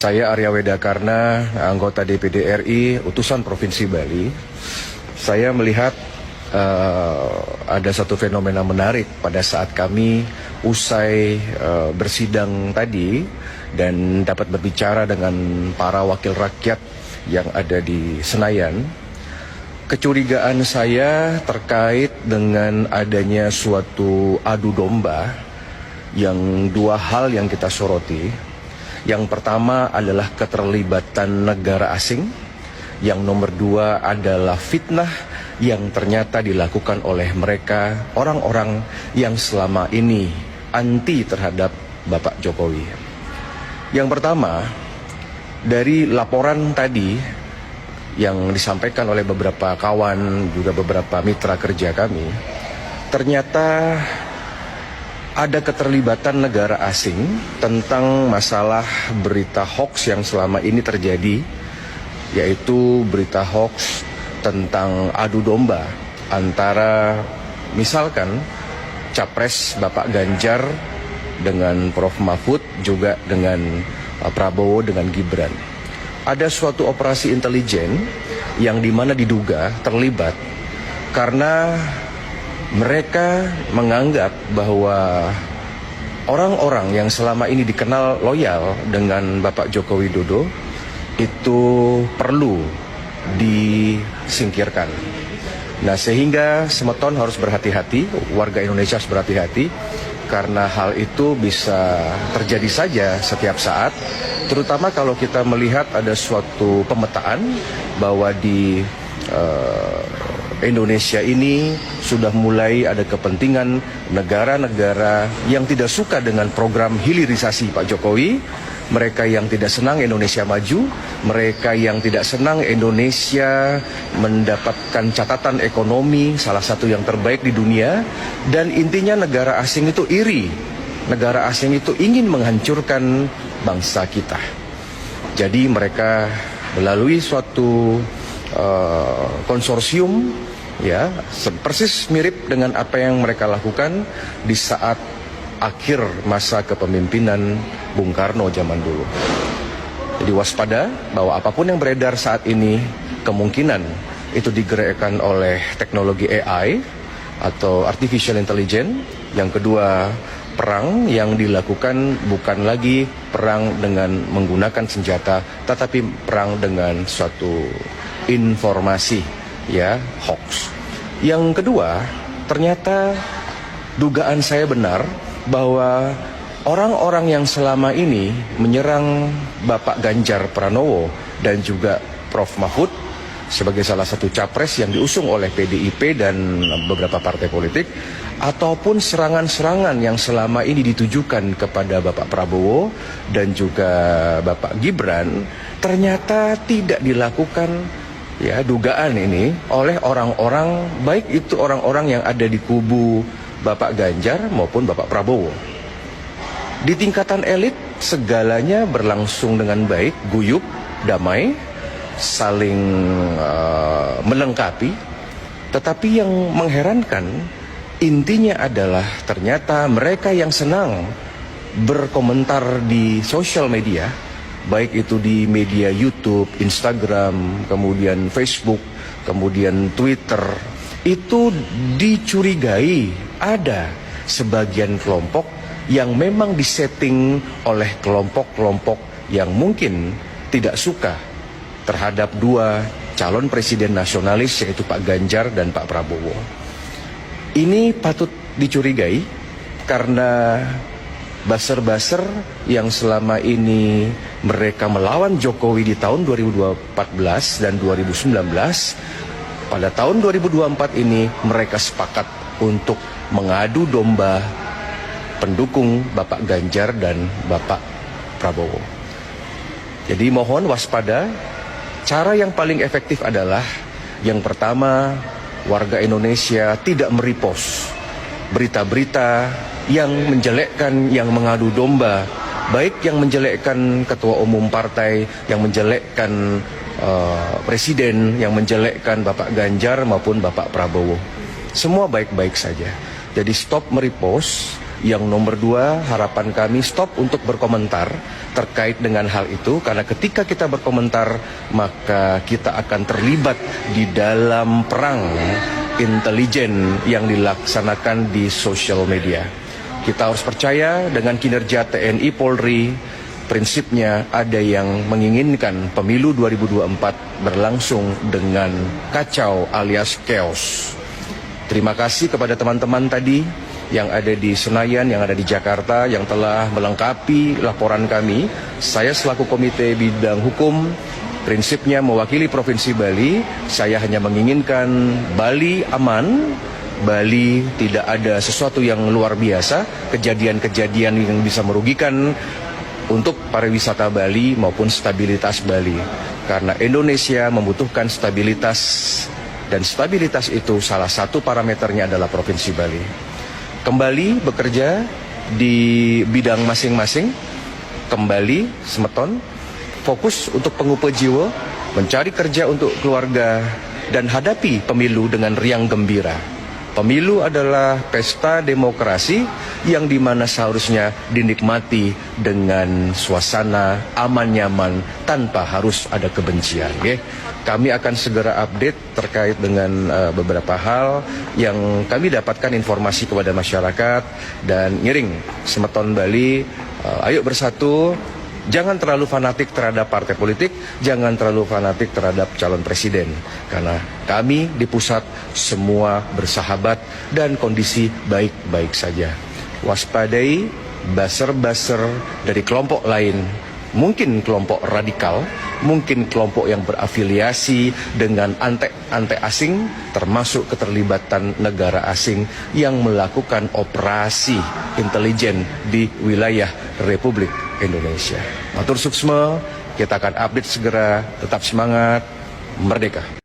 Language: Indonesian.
Saya Arya Wedakarna, anggota DPD RI, utusan Provinsi Bali. Saya melihat ada satu fenomena menarik pada saat kami usai bersidang tadi dan dapat berbicara dengan para wakil rakyat yang ada di Senayan. Kecurigaan saya terkait dengan adanya suatu adu domba yang dua hal yang kita soroti. Yang pertama adalah keterlibatan negara asing. Yang nomor dua adalah fitnah yang ternyata dilakukan oleh mereka, orang-orang yang selama ini anti terhadap Bapak Jokowi. Yang pertama, dari laporan tadi yang disampaikan oleh beberapa kawan, juga beberapa mitra kerja kami, ternyata ada keterlibatan negara asing tentang masalah berita hoax yang selama ini terjadi, yaitu berita hoax tentang adu domba antara misalkan Capres Bapak Ganjar dengan Prof. Mahfud, juga dengan Prabowo dengan Gibran. Ada suatu operasi intelijen yang dimana diduga terlibat karena mereka menganggap bahwa orang-orang yang selama ini dikenal loyal dengan Bapak Joko Widodo itu perlu disingkirkan. Nah, sehingga semeton harus berhati-hati, warga Indonesia harus berhati-hati, karena hal itu bisa terjadi saja setiap saat, terutama kalau kita melihat ada suatu pemetaan bahwa di Indonesia ini sudah mulai ada kepentingan negara-negara yang tidak suka dengan program hilirisasi Pak Jokowi, mereka yang tidak senang Indonesia maju, mereka yang tidak senang Indonesia mendapatkan catatan ekonomi salah satu yang terbaik di dunia, dan intinya negara asing itu iri, negara asing itu ingin menghancurkan bangsa kita. Jadi mereka melalui suatu konsorsium, ya, persis mirip dengan apa yang mereka lakukan di saat akhir masa kepemimpinan Bung Karno zaman dulu. Jadi waspada bahwa apapun yang beredar saat ini kemungkinan itu digerakkan oleh teknologi AI atau Artificial Intelligence. Yang kedua, perang yang dilakukan bukan lagi perang dengan menggunakan senjata, tetapi perang dengan suatu informasi, ya, hoax. Yang kedua, ternyata dugaan saya benar bahwa orang-orang yang selama ini menyerang Bapak Ganjar Pranowo dan juga Prof. Mahfud sebagai salah satu capres yang diusung oleh PDIP dan beberapa partai politik, ataupun serangan-serangan yang selama ini ditujukan kepada Bapak Prabowo dan juga Bapak Gibran, ternyata tidak dilakukan, ya, dugaan ini oleh orang-orang, baik itu orang-orang yang ada di kubu Bapak Ganjar maupun Bapak Prabowo. Di tingkatan elit segalanya berlangsung dengan baik, guyup, damai, saling melengkapi. Tetapi yang mengherankan intinya adalah ternyata mereka yang senang berkomentar di sosial media, baik itu di media YouTube, Instagram, kemudian Facebook, kemudian Twitter, itu dicurigai ada sebagian kelompok yang memang disetting oleh kelompok-kelompok yang mungkin tidak suka terhadap dua calon presiden nasionalis, yaitu Pak Ganjar dan Pak Prabowo. Ini patut dicurigai karena buzzer-buzzer yang selama ini mereka melawan Jokowi di tahun 2014 dan 2019, pada tahun 2024 ini mereka sepakat untuk mengadu domba pendukung Bapak Ganjar dan Bapak Prabowo. Jadi mohon waspada. Cara yang paling efektif adalah yang pertama, warga Indonesia tidak merepost berita-berita yang menjelekkan, yang mengadu domba, baik yang menjelekkan ketua umum partai, yang menjelekkan presiden, yang menjelekkan Bapak Ganjar maupun Bapak Prabowo. Semua baik-baik saja. Jadi stop merepost Yang nomor dua, harapan kami stop untuk berkomentar terkait dengan hal itu, karena ketika kita berkomentar maka kita akan terlibat di dalam perang intelijen yang dilaksanakan di sosial media. Kita harus percaya dengan kinerja TNI Polri. Prinsipnya ada yang menginginkan pemilu 2024 berlangsung dengan kacau alias chaos. Terima kasih kepada teman-teman tadi yang ada di Senayan, yang ada di Jakarta, yang telah melengkapi laporan kami. Saya selaku Komite Bidang Hukum, prinsipnya mewakili Provinsi Bali, saya hanya menginginkan Bali aman, Bali tidak ada sesuatu yang luar biasa, kejadian-kejadian yang bisa merugikan untuk pariwisata Bali maupun stabilitas Bali. Karena Indonesia membutuhkan stabilitas, dan stabilitas itu salah satu parameternya adalah Provinsi Bali. Kembali bekerja di bidang masing-masing, kembali semeton, fokus untuk pengupa jiwa, mencari kerja untuk keluarga, dan hadapi pemilu dengan riang gembira. Pemilu adalah pesta demokrasi yang dimana seharusnya dinikmati dengan suasana aman nyaman tanpa harus ada kebencian. Kami akan segera update terkait dengan beberapa hal yang kami dapatkan informasi kepada masyarakat, dan ngiring semeton Bali, ayo bersatu. Jangan terlalu fanatik terhadap partai politik, jangan terlalu fanatik terhadap calon presiden. Karena kami di pusat semua bersahabat dan kondisi baik-baik saja. Waspadai buzzer-buzzer dari kelompok lain, mungkin kelompok radikal, mungkin kelompok yang berafiliasi dengan antek-antek asing, termasuk keterlibatan negara asing yang melakukan operasi intelijen di wilayah Republik Indonesia. Matur suksma, kita akan update segera, tetap semangat, merdeka.